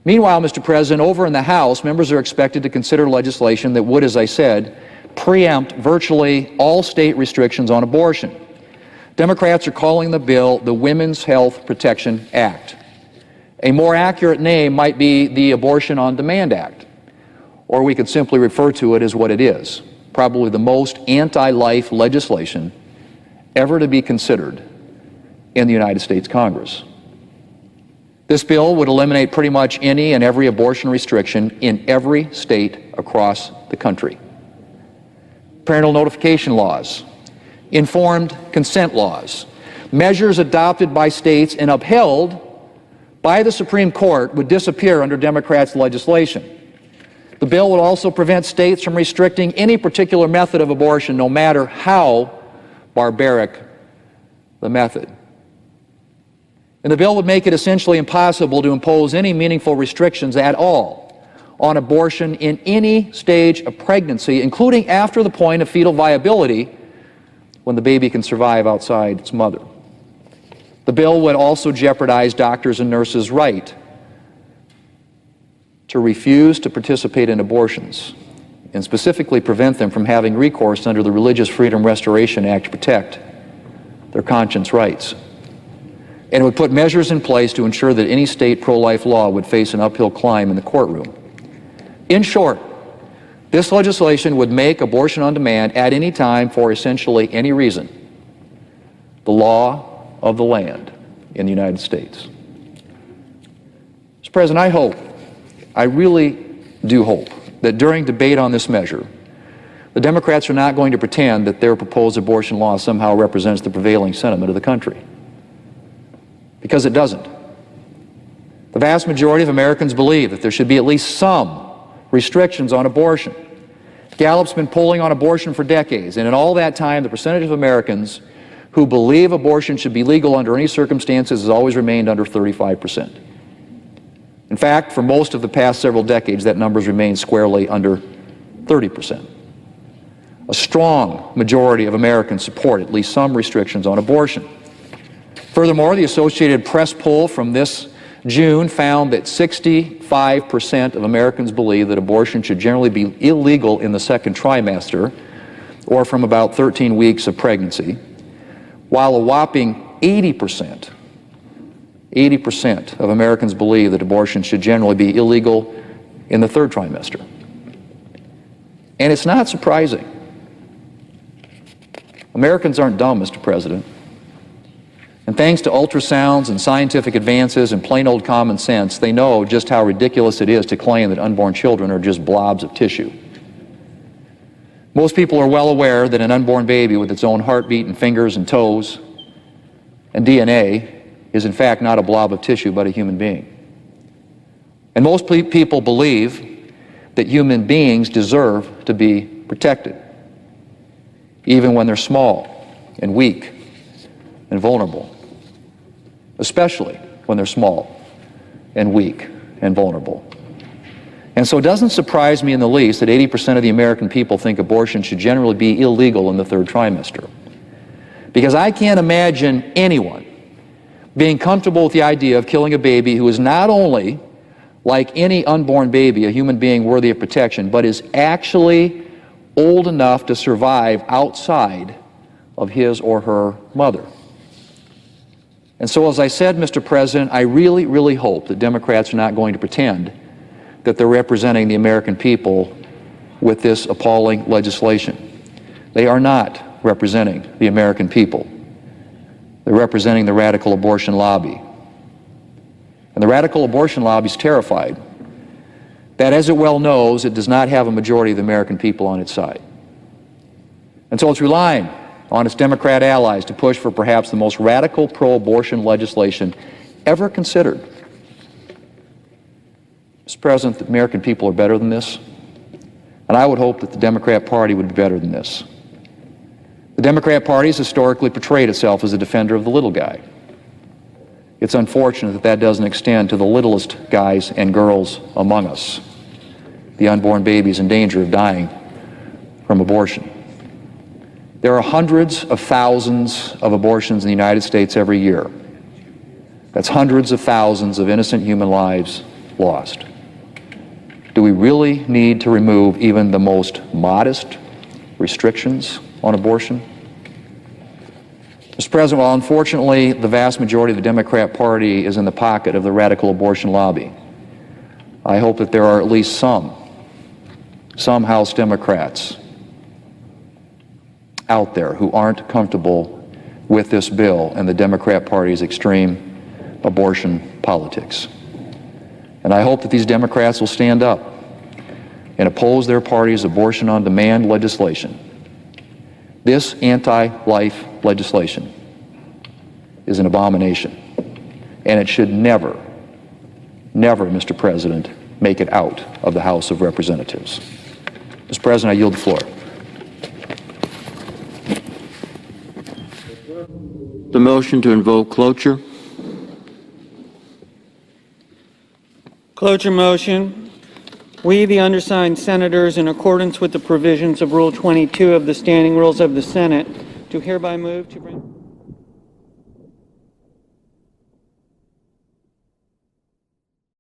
Meanwhile, Mr. President, over in the House, members are expected to consider legislation that would, as I said, preempt virtually all state restrictions on abortion. Democrats are calling the bill the Women's Health Protection Act. A more accurate name might be the Abortion on Demand Act, or we could simply refer to it as what it is, probably the most anti-life legislation ever to be considered in the United States Congress. This bill would eliminate pretty much any and every abortion restriction in every state across the country. Parental notification laws, informed consent laws, measures adopted by states and upheld by the Supreme Court would disappear under Democrats' legislation. The bill would also prevent states from restricting any particular method of abortion, no matter how barbaric the method. And the bill would make it essentially impossible to impose any meaningful restrictions at all on abortion in any stage of pregnancy, including after the point of fetal viability, when the baby can survive outside its mother. The bill would also jeopardize doctors' and nurses' right to refuse to participate in abortions, and specifically prevent them from having recourse under the Religious Freedom Restoration Act to protect their conscience rights. And it would put measures in place to ensure that any state pro-life law would face an uphill climb in the courtroom. In short, this legislation would make abortion on demand at any time for essentially any reason the law of the land in the United States. Mr. President, I really do hope that during debate on this measure, the Democrats are not going to pretend that their proposed abortion law somehow represents the prevailing sentiment of the country, because it doesn't. The vast majority of Americans believe that there should be at least some restrictions on abortion. Gallup's been polling on abortion for decades, and in all that time, the percentage of Americans who believe abortion should be legal under any circumstances has always remained under 35%. In fact, for most of the past several decades, that number has remained squarely under 30%. A strong majority of Americans support at least some restrictions on abortion. Furthermore, the Associated Press poll from this June found that 65% of Americans believe that abortion should generally be illegal in the second trimester, or from about 13 weeks of pregnancy, while a whopping 80% of Americans believe that abortion should generally be illegal in the third trimester. And it's not surprising. Americans aren't dumb, Mr. President. And thanks to ultrasounds and scientific advances and plain old common sense, they know just how ridiculous it is to claim that unborn children are just blobs of tissue. Most people are well aware that an unborn baby with its own heartbeat and fingers and toes and DNA is in fact not a blob of tissue but a human being. And most people believe that human beings deserve to be protected, even when they're small and weak and vulnerable, especially when they're small and weak and vulnerable. And so it doesn't surprise me in the least that 80% of the American people think abortion should generally be illegal in the third trimester. Because I can't imagine anyone being comfortable with the idea of killing a baby who is not only, like any unborn baby, a human being worthy of protection, but is actually old enough to survive outside of his or her mother. And so, as I said, Mr. President, I really, really hope that Democrats are not going to pretend that they're representing the American people with this appalling legislation. They are not representing the American people. They're representing the radical abortion lobby. And the radical abortion lobby is terrified that, as it well knows, it does not have a majority of the American people on its side. And so it's relying on its Democrat allies to push for perhaps the most radical pro-abortion legislation ever considered. Mr. President, the American people are better than this, and I would hope that the Democrat Party would be better than this. The Democrat Party has historically portrayed itself as a defender of the little guy. It's unfortunate that that doesn't extend to the littlest guys and girls among us, the unborn babies in danger of dying from abortion. There are hundreds of thousands of abortions in the United States every year. That's hundreds of thousands of innocent human lives lost. Do we really need to remove even the most modest restrictions on abortion? Mr. President, while unfortunately the vast majority of the Democrat Party is in the pocket of the radical abortion lobby, I hope that there are at least some House Democrats out there who aren't comfortable with this bill and the Democrat Party's extreme abortion politics. And I hope that these Democrats will stand up and oppose their party's abortion on demand legislation. This anti-life legislation is an abomination, and it should never, Mr. President, make it out of the House of Representatives. Mr. President, I yield the floor. The motion to invoke cloture. Cloture motion. We, the undersigned senators, in accordance with the provisions of Rule 22 of the Standing Rules of the Senate, do hereby move to bring...